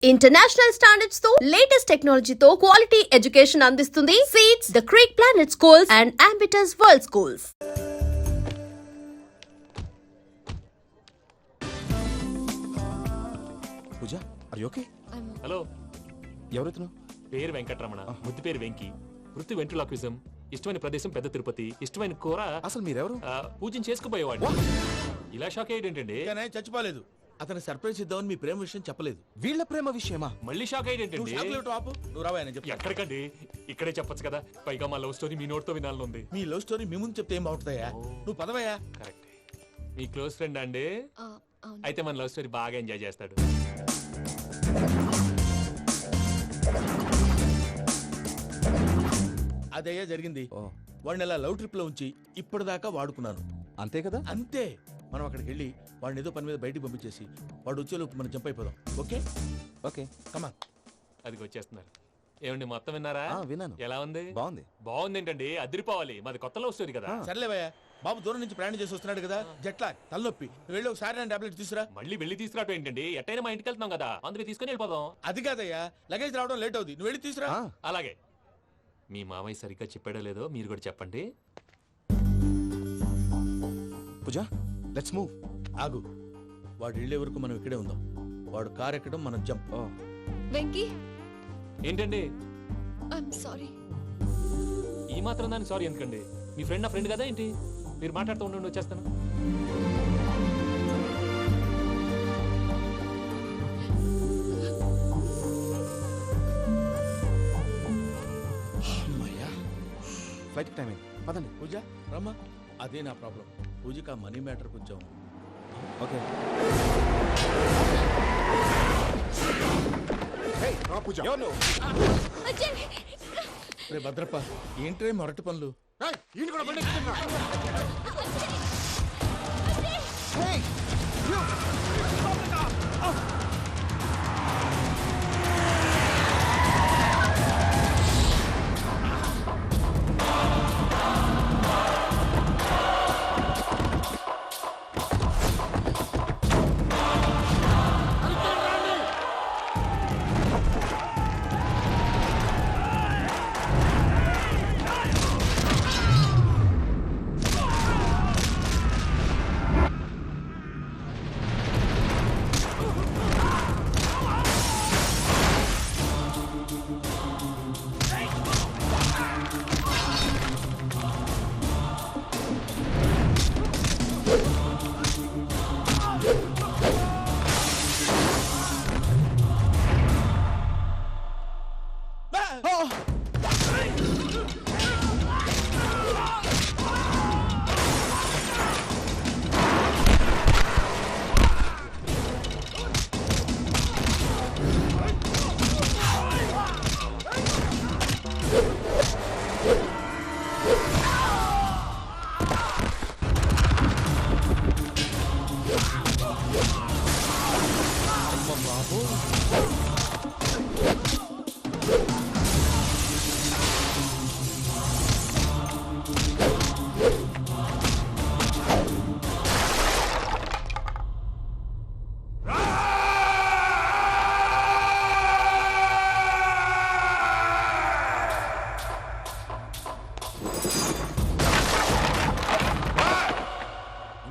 International standards తో latest టెక్నాలజీతో quality education అందిస్తుంది seats the Creek Planet Schools and Ambitus World Schools. Pooja are you okay? Hello, ఎవరైతును? పేరు వెంకటరమణ, ముద్దు పేరు వెంకి, వృత్తి వెంట్రులాక్విజం, ఇష్టమైన ప్రదేశం పెద్ద తిరుపతి, ఇష్టమైన కూర. అసలు మీరెవరు? పూజను చేసుకుపోయేవాడు. ఇలా షాక్ అయ్యేటండి. చచ్చిపోలేదు. అతను సర్ప్రైజ్ ఇద్దామని మీ ప్రేమ విషయం చెప్పలేదు. వీళ్ళ ప్రేమ విషయమా? మళ్ళీ షాక్ అయ్యేటండి. నువ్వు రావా నేను చెప్తా. ఎక్కడికండి, ఇక్కడే చెప్పొచ్చు కదా. పైగా మా లవ్ స్టోరీ మీ నోట్తో వినాలని ఉంది. మీ లవ్ స్టోరీ మీ ముందు చెప్తే ఏం బాగుంటుందయ్యా? నువ్వు పదవయ్యా. కరెక్ట్. మీ క్లోజ్ ఫ్రెండ్ అండి. అయితే మన లవ్ స్టోరీ బాగా ఎంజాయ్ చేస్తాడు. అదయ్యా జరిగింది. వాడిని అలా లవ్ ట్రిప్ లో ఉంచి ఇప్పటిదాకా వాడుకున్నాను. అంతే కదా? అంతే. మనం అక్కడికి వెళ్ళి వాడిని ఏదో పని మీద బయటికి పంపించేసి వాడు వచ్చేలోపు మనం జంప్ అయిపోదాం. ఓకే ఓకే కమా. అది వచ్చేస్తున్నారు. ఏమండి, మొత్తం విన్నారా? విన్నాను. ఎలా ఉంది? బాగుంది. బాగుంది ఏంటండి, అదిరిపోవాలి. మాది కొత్త లవ్ స్టోరీ కదా. సర్లేవయ్యా, బాబు దూరం నుంచి ప్రయాణం చేసి వస్తున్నాడు కదా, జట్లా తలనొప్పి. వెళ్ళి ఒకసారి నా టాబ్లెట్ తీసుకురా. మళ్ళీ వెళ్ళి తీసుకురావటం ఏంటండి? ఎట్టైనా మా ఇంటికి వెళ్తున్నాం కదా, అందుకే తీసుకుని వెళ్ళిపోదాం. అది కాదయ్యా, లగేజ్ రావడం లేట్ అవుతుంది. నువ్వు వెళ్ళి తీసుకురా. అలాగే. మీ మామయ్య సరిగ్గా చెప్పాడో లేదో మీరు కూడా చెప్పండి. పూజ లెట్స్ మూవ్. ఆగు, వాడు వెళ్ళే వరకు మనం ఇక్కడే ఉందాం. వాడు కార్ ఎక్కడం, మనం జంప్. వెంకీ, ఏంటండి ఐఎమ్ సారీ. ఈ మాత్రం దానికి సారీ ఎందుకండి? మీ ఫ్రెండ్ నా ఫ్రెండ్ కదా ఏంటి? మీరు మాట్లాడుతూ ఉండండి, వచ్చేస్తాను. ఫ్లైట్ టైం అయింది, పదండి. పూజ రమ్మా. అదే నా ప్రాబ్లం. పూజకి ఆ మనీ మ్యాటర్ కొంచెం. ఓకే. రే భద్రప్ప, ఏంట్రే మొరటి పనులు?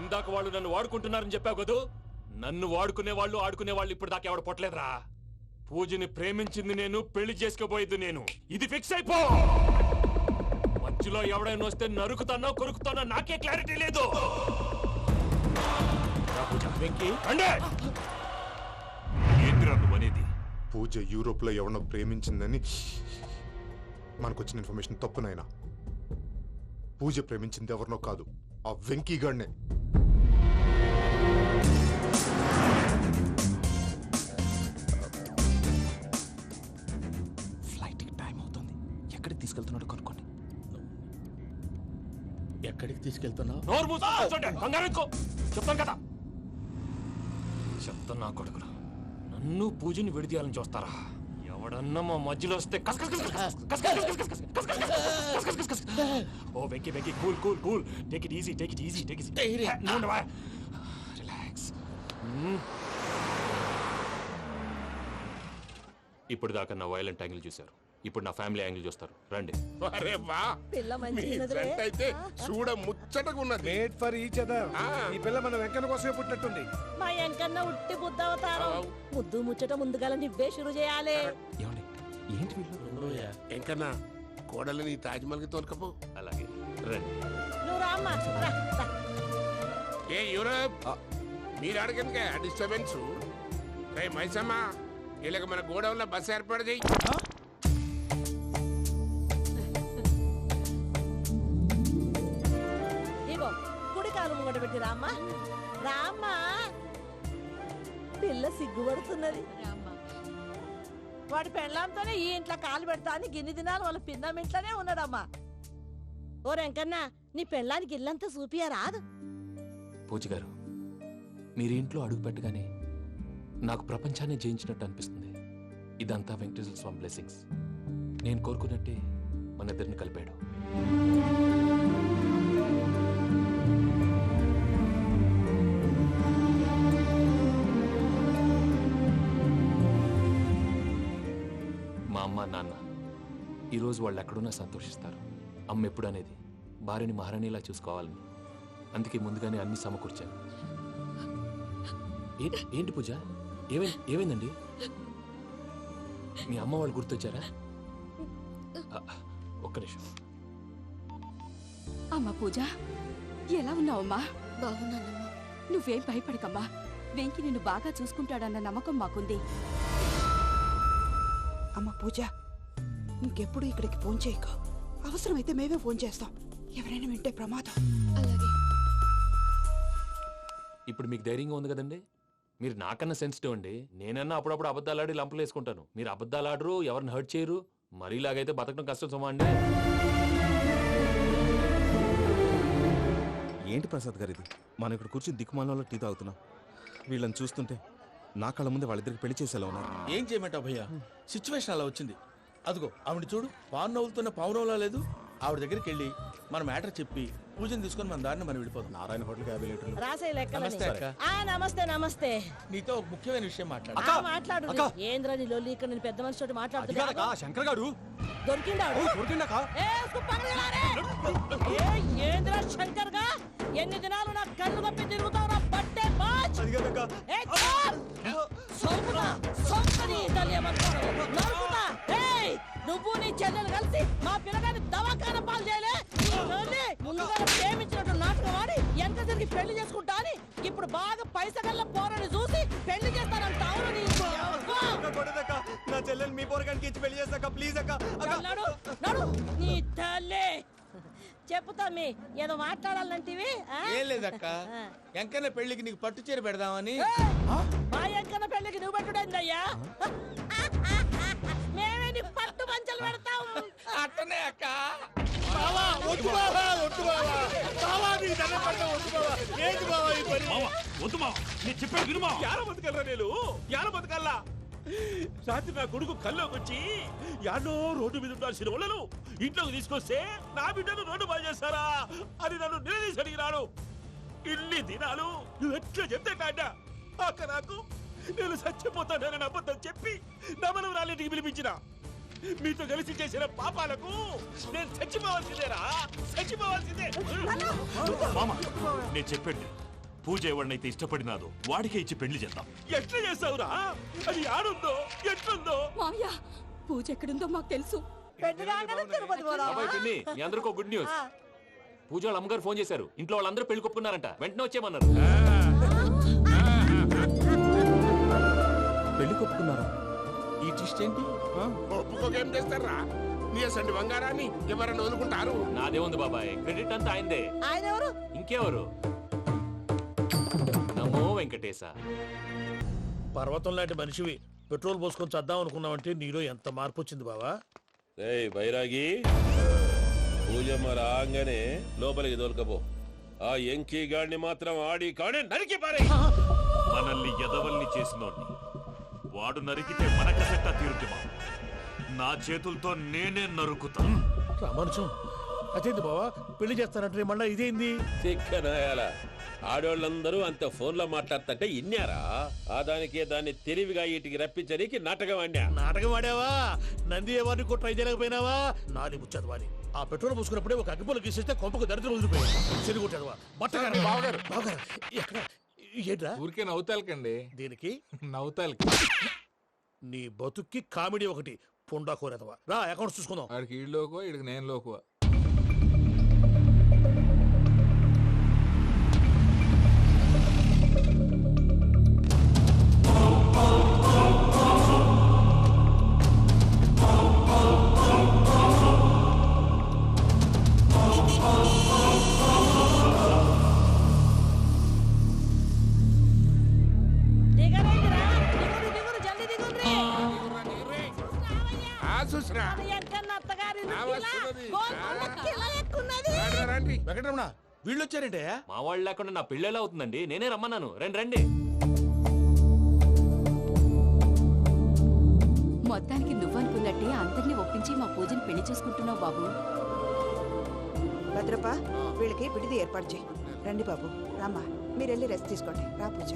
ఇందాక వాళ్ళు నన్ను వాడుకుంటున్నారని చెప్పావు కదూ. నన్ను వాడుకునే వాళ్ళు ఆడుకునే వాళ్ళు ఇప్పుడు దాకా ఎవడు పొట్టలేదురా. పూజని ప్రేమించింది నేను, పెళ్లి చేసుకోబోయేది నేను. ఇది ఫిక్స్ అయిపో. మధ్యలో ఎవడైనా వస్తే నరుకుతానో కొరుకుతానో నాకే క్లారిటీ లేదు. ఏంటిరా నువ్వు అనేది? పూజ యూరోప్ లో ఎవరినో ప్రేమించిందని మనకొచ్చిన ఇన్ఫర్మేషన్ తప్పునైనా. పూజ ప్రేమించింది ఎవరినో కాదు, ఆ వెంకీ గాడినే. ఫ్లైట్ టైం అవుతుంది. ఎక్కడికి తీసుకెళ్తున్నాడో కనుక్కోండి. ఎక్కడికి తీసుకెళ్తున్నావు? చెప్తాను కదా. చెప్తాను నా కొడుకులు. నన్ను పూజని విడిదీయాలని చూస్తారా? ఎవడన్నా మా మధ్యలో వస్తే ఓ Venky Venky, cool cool cool, take it easy, take it easy, take it easy. Relax. ఇప్పుడు దాకా నా వైలెంట్ యాంగిల్ చూశారు, ఇప్పుడు నా ఫ్యామిలీ యాంగిల్ చూస్తారు. రండి. అరే వా పిల్ల మీ మంచిదిలే. ఫ్రెండ్ అయితే చూడ ముచ్చటగా ఉన్నది. Made for each other. ఈ పిల్ల మన వెంకన్న కోసమే పుట్టినట్టుంది. మా ఎంకన్నా ఉట్టి బుద్ధ అవతారం. ముద్దు ముచ్చట ముందుగా నువ్వే షురు చేయాలి. ఏమండి ఏంటి వీళ్ళు? ఎంకన్నా కోడలని తాజ్మహల్ కి తోలుకపో. అలాగే రండి. నువ్వు రామ్మా రా, రా. ఏ యూరప్ మీరు అడగనుక డిస్టర్బెన్స్. రే మైసమ్మ ఇలాగ మన గోడౌన్లో బస్సు ఏర్పాటు చేయి. ఇగో కుడి కాలు ముంగట పెట్టి రామ్మా. రామ్మా పిల్ల సిగ్గుపడుతున్నది. వాడి పెళ్ళాంతోనే ఈ ఇంట్లో కాలు పెడతా అని గిన్ని దినాలు వాళ్ళ పిన్నం ఇంట్లోనే ఉన్నాడమ్మా. ఓ వెంకన్నా నీ పెళ్ళానికి ఇల్లంతా చూపియా రాదు. పూజ గారు, మీరు ఇంట్లో అడుగు పెట్టగానే నాకు ప్రపంచాన్ని జయించినట్టు అనిపిస్తుంది. ఇదంతా వెంకటేశ్వర స్వామి బ్లెస్సింగ్స్. నేను కోరుకున్నట్టే మన ఇద్దరిని కలిపాడు. మా అమ్మ నాన్న ఈరోజు వాళ్ళు ఎక్కడున్నా సంతోషిస్తారు. అమ్మ ఎప్పుడు అనేది భార్యని మహారాణిలా చూసుకోవాలని. అందుకే ముందుగానే అన్ని సమకూర్చాను. ఏంటి పూజ, ఏమైందండి? మీ అమ్మ వాళ్ళు గుర్తొచ్చారా? ఒక్క నిమిషం. అమ్మా పూజ, ఎలా ఉన్నావమ్మా? బాగున్నానమ్మా. నువ్వేం భయపడకమ్మా. వెంకి నిన్ను బాగా చూసుకుంటాడన్న నమ్మకం మాకుంది. అమ్మ పూజ, ఇంకెప్పుడు ఇక్కడికి ఫోన్ చేయకు. అవసరమైతే మేమే ఫోన్ చేస్తాం. ఎవరైనా వింటే ప్రమాదం. అలాగే. ఇప్పుడు మీకు ధైర్యంగా ఉంది కదండి. మీరు నాకన్నా సెన్సిటివ్ అండి. నేనన్నా అప్పుడప్పుడు అబద్ధాలాడి లంపలు వేసుకుంటాను. మీరు అబద్ధాలాడరు, ఎవరిని హర్ట్ చేయరు. మరీలాగైతే బతకడం కష్టం సుమా అండి. ఏంటి ప్రసాద్ గారు ఇది? మనం ఇక్కడ కూర్చుని దిక్కుమాలలో టీ తాగుతున్నాం. వీళ్ళని చూస్తుంటే నా కళ్ళ ముందే వాళ్ళిద్దరికి పెళ్లి చేసేలా ఉన్నారు. ఏం చేయమంటావు భయ్యా, సిచ్యువేషన్ అలా వచ్చింది. అదిగో ఆవిడ చూడు, పావు నవ్వులుతున్న పావునవ్వులా లేదు. ఆవిడ దగ్గరికి వెళ్ళి మన మ్యాటర్ చెప్పి పూజను తీసుకొని మన దారిని మనం వెళ్ళిపోతాం. నారాయణ హోటల్కి 50 లీటర్లు. రాసే లెక్కలని. నమస్తే అక్క. నమస్తే నమస్తే. నీతో ఒక ముఖ్యమైన విషయం మాట్లాడు. మాట్లాడు. ఏంద్రా నీ లొల్లి? ఇక్కడ నేను పెద్ద మనిషితో మాట్లాడుతున్నా. శంకర్ గారు దొరికిందాడు. ఏంద్రా శంకర్ గా? ఎన్ని దినాలు నా కళ్ళు కప్పి తిరుగుతావు? నా పట్టే బాచ్. నువ్వు నీ చెల్లెలు కలిసి మా పిల్లగాని దవాఖాన పాలు చేయలే. ముందుగా ప్రేమించినట్టు నాటకం ఆడి ఎంత తిరిగి పెళ్లి చేసుకుంటా అని ఇప్పుడు బాగా పైసగల్ల పోరని చూసి పెళ్లి చేస్తానంటావు. నా చెల్లెలు మీ పోరగానికి ఇచ్చి పెళ్లి చేస్తాక ప్లీజ్ అక్క. నడు నీ తల్లి. చెప్పుతా మీ ఏదో మాట్లాడాలంటివి. ఏం లేదక్క, ఎంకన్న పెళ్లికి నీకు పట్టు చీర పెడదామని. మా ఎంకన్న పెళ్లికి నువ్వు పెట్టుడైందయ్యా? మేమే నీ పట్టు పంచలు పెడతాం. అట్టనే అక్క. రాత్రి నా కొడుకు కల్లోకి వచ్చి యాడో రోడ్డు మీద ఉండాల్సిన వాళ్ళను ఇంట్లోకి తీసుకొస్తే నా బిడ్డను రోడ్డు బాగా చేస్తారా అని నన్ను నిలదీసి అడిగినాడు. ఇన్ని దినాలు నువ్వు ఎట్లా చెప్తే కాట అక్క నాకు నేను చచ్చిపోతానని అబద్ధం చెప్పి నమ్మను రాలేటికి పిలిపించిన. మీతో కలిసి చేసిన పాపాలకు నేను చచ్చిపోవాల్సిందేరా, చచ్చిపోవాల్సిందే. మామ, నేను చెప్పండి, పూజ ఎవరినైతే ఇష్టపడినాదో వాడికే ఇచ్చి పెళ్లి చేద్దాం. ఎట్లా చేస్తావురా? అది ఆడుందో ఎట్లుందో? మామయ్య, పూజ ఎక్కడుందో మాకు తెలుసు. పెళ్లి రాగానే తిరుపతి పోదామా? అబ్బాయి పిన్ని, మీ అందరికీ గుడ్ న్యూస్. పూజ వాళ్ళ అమ్మగారు ఫోన్ చేశారు. ఇంట్లో వాళ్ళందరూ పెళ్లి కొప్పుకున్నారంట. వెంటనే వచ్చేయమన్నారు. పెళ్లి కొప్పుకున్నారా? ఈ ట్విస్ట్ ఏంటి? ఒప్పుకోకేం చేస్తారా? నీ అసంటి బంగారాన్ని ఎవరన్నా వదులుకుంటారు? నాదేముంది బాబాయ్, క్రెడిట్ అంతా ఆయనదే. ఆయన ఎవరు? ఇంకెవరు? నమో వెంకటేశ. పర్వతం లాంటి మనిషివి పెట్రోల్ పోసుకొని చద్దాం అనుకున్నావంటే నీలో ఎంత మార్పు వచ్చింది బావా. బైరాగి, పూజమ్మ రాగానే లోపలికి దొరకపో. ఆ ఎంకీ గాడిని మాత్రం ఆడి కాడే నరికి పారే. మనల్ని ఎదవల్ని చేసినోడ్ని వాడు నరికితే మనక సెట్ట తీరుతుమా. నా చేతులతో నేనే నరుకుతా. రామానుజం అదేంటి బావా పెళ్లి చేస్తానంటే మళ్ళీ ఇదేంది? చిక్కనాయాల ఆడోళ్ళందరూ అంత ఫోన్లో మాట్లాడుతుంటే ఇన్నారా? ఆ దానికే దాన్ని తెలివిగా వీటికి రప్పించడానికి నాటకం ఆడా. నాటకం ఆడావా? నంది ఎవరిని కూడా ట్రై చేయలేకపోయినావా? నాది ముచ్చదు వాని. ఆ పెట్రోల్ పోసుకున్నప్పుడే ఒక అగ్గిపుల్ల గీసేస్తే కొంపకు దరిద్రం వదిలిపోయింది. చెరి కొట్టాడువా? బట్టగారు బావగారు బావగారు ఎక్కడ ఏంట్రా? ఊరికే నవ్వుతాలకండి. దీనికి నవ్వుతాలకి నీ బతుక్కి కామెడీ ఒకటి పుండా కోరేదవా. రా అకౌంట్స్ చూసుకుందాం. ఆడికి ఈడు లోకువ, ఈడికి నేను లోకువ. దిగరేంటిరా? దిగురు దిగురు జల్దీ దిగుర్రి. చూసినా అది ఎంకన్న అత్తగారి నా వస్తున్నది. ఎక్కున్నది. వెంకటరమణ వీళ్ళు వచ్చారంటే మా వాళ్ళు లేకుండా నా పెళ్ళేలా అవుతుందండి? నేనే రమ్మన్నాను. రండి రండి. మొత్తానికి నువ్వనుకున్నట్టే అందరినీ ఒప్పించి మా పూజని పెళ్లి చేసుకుంటున్నావు బాబు. భద్రప్ప వీళ్ళకి విడిది ఏర్పాటు చేయి. రండి బాబు రామ్మా, మీరు వెళ్ళి రెస్ట్ తీసుకోండి. రా పూజ.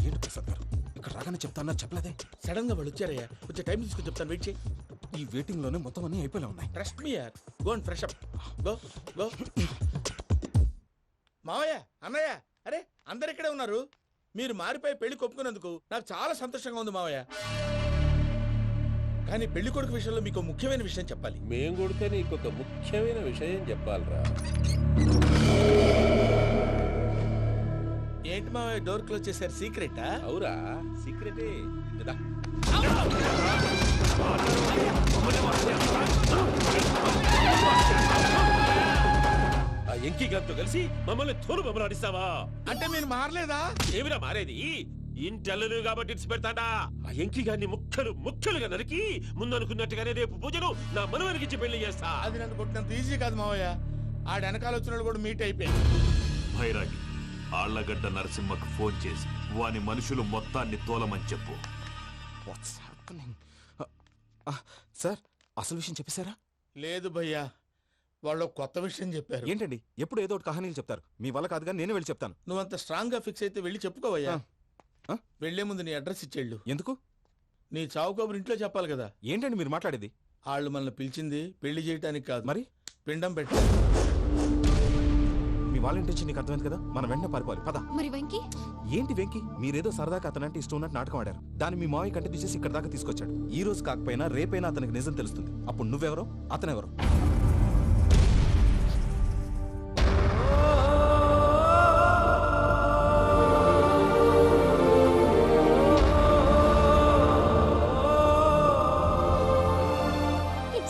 ఏంటి ప్రసాద్ గారు ఇక్కడ రాగానే చెప్తాన్నా చెప్పలేదే? సడన్ గా వాళ్ళు వచ్చారయ్యా, కొంచెం టైం తీసుకుని చెప్తాను, వెయిట్ చేయి. ఈ వెయిటింగ్ లోనే మొత్తం అన్ని అయిపోయినా ఉన్నాయి. ట్రస్ట్ మీ యార్, go and fresh up. Go go. మావయ్య, అన్నయ్య, అరే అందరు ఇక్కడే ఉన్నారు. మీరు మారిపోయి పెళ్లి కొప్పుకున్నందుకు నాకు చాలా సంతోషంగా ఉంది మావయ్య. కానీ పెళ్లి కొడుకు విషయంలో మీకు ముఖ్యమైన విషయం చెప్పాలి. మేం కొడితే నీకు ఒక ముఖ్యమైన విషయం చెప్పాలరా. ఏంటి మావయ్య డోర్ క్లోజ్ చేశారు? సీక్రెటా? అవురా, సీక్రెటే. కదా ఆ ఎంకి గారితో కలిసి మమ్మల్ని తోలు బొమ్మలాడిస్తావా? అంటే మీరు మారలేదా? ఏమిరా మారేది? ఇంటల్లు కాబట్టి ఇట్స్ పెడతాడా? ఆ ఎంకి గారిని ముక్కలుగా నరికి ముందనుకున్నట్టుగానే రేపు పూజను నా మనవనికిచ్చి పెళ్లి చేస్తా. అది నన్ను కొట్టినంత ఈజీ కాదు మావయ్య. ఆ వెనకాల వచ్చిన వాళ్ళు కూడా మీట్ అయిపోయింది. భైరాగి ఆళ్లగడ్డ నరసింహకు ఫోన్ చేసి వాని మనుషులు మొత్తాన్ని తోలమని చెప్పు. What's happening? సార్ అసలు విషయం చెప్పేశారా? లేదు భయ్యా, వాళ్ళు కొత్త విషయం చెప్పారు. ఏంటండి ఎప్పుడు ఏదో ఒకటి కహానీలు చెప్తారు. మీ వల్ల కాదు కానీ నేనే వెళ్ళి చెప్తాను. నువ్వంత స్ట్రాంగ్ గా ఫిక్స్ అయితే వెళ్ళి చెప్పుకోవయ్యా. వెళ్లే ముందు నీ అడ్రస్ ఇచ్చేళ్ళు. ఎందుకు? నీ చావు కబురు ఇంట్లో చెప్పాలి కదా. ఏంటండి మీరు మాట్లాడేది? వాళ్ళు మనల్ని పిలిచింది పెళ్లి చేయటానికి కాదు, మరి పిండం పెట్టాలి. మీ వాళ్ళ ఇంటి నీకు అర్థమైంది కదా, మనం వెంటనే పారిపోవాలి. పద. మరి వెంకీ? ఏంటి వెంకి? మీరేదో సరదాగా అతనంటే ఇష్టం ఉన్నట్టు నాటకం ఆడారు. దాన్ని మీ మావయ్య కంటే తీసేసి ఇక్కడ దాకా తీసుకొచ్చాడు. ఈ రోజు కాకపోయినా రేపైనా అతనికి నిజం తెలుస్తుంది. అప్పుడు నువ్వెవరో అతనెవరో.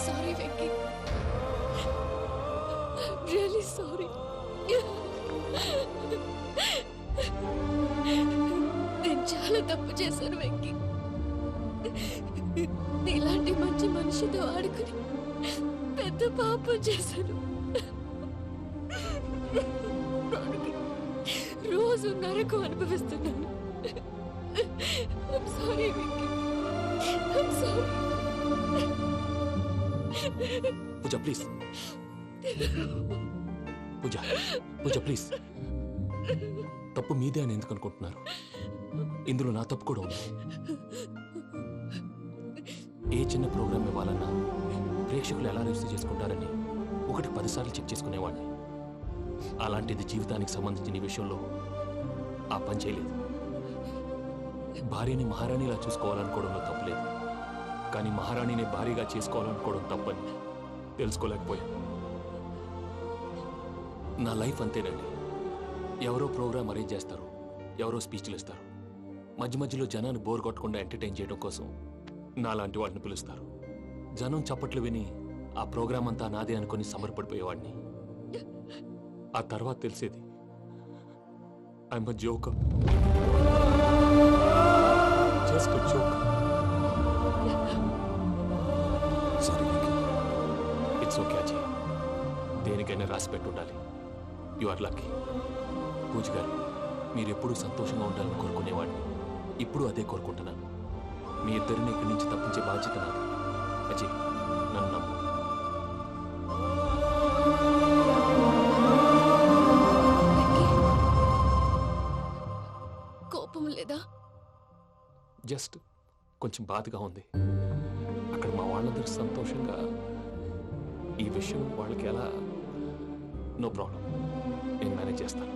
Sorry Venky, really sorry. నేను చాలా తప్పు చేశాను వెంకీ. నీలాంటి మంచి మనిషితో ఆడుకుని పెద్ద పాపం చేశాను. రోజు నరకం అనుభవిస్తున్నాను. I'm sorry, Vicky. I'm sorry. Pooja please. Pooja please. తప్పు మీదే అని ఎందుకు అనుకుంటున్నారు? ఇందులో నా తప్పు కూడా ఉంది. ఏ చిన్న ప్రోగ్రామ్ ఇవ్వాలన్నా ప్రేక్షకులు ఎలా రిసీవ్ చేసుకుంటారని 1-10 సార్లు చెక్ చేసుకునేవాడిని. అలాంటిది జీవితానికి సంబంధించిన ఈ విషయంలో ఆ పని చేయలేదు. భార్యని మహారాణిలా చూసుకోవాలనుకోవడంలో తప్పులేదు, కానీ మహారాణిని భారీగా చేసుకోవాలనుకోవడం తప్పని తెలుసుకోలేకపోయాను. నా లైఫ్ అంతేనండి. ఎవరో ప్రోగ్రామ్ అరేంజ్ చేస్తారు, ఎవరో స్పీచ్లు ఇస్తారు. మధ్య మధ్యలో జనాన్ని బోర్ కొట్టకుండా ఎంటర్టైన్ చేయడం కోసం నాలాంటి వాడిని పిలుస్తారు. జనం చప్పట్లు విని ఆ ప్రోగ్రామ్ అంతా నాదే అనుకుని సమర్పడిపోయేవాడిని. ఆ తర్వాత తెలిసేది I am a joker. Just a joker. Sorry, it's okay Ajay. దేనికైనా రాసి పెట్టుండాలి. You are lucky. పూజ గారు, మీరు ఎప్పుడూ సంతోషంగా ఉండాలని కోరుకునేవాడిని. ఇప్పుడు అదే కోరుకుంటున్నాను. మీ ఇద్దరిని ఇక్కడి నుంచి తప్పించే బాధ్యత నాది. అజయ్, నన్ను నమ్ము. కోపం లేదా? జస్ట్ కొంచెం బాధగా ఉంది. అక్కడ మా వాళ్ళందరూ సంతోషంగా ఈ విషయం వాళ్ళకి ఎలా. నో ప్రాబ్లం, నేను మేనేజ్ చేస్తాను.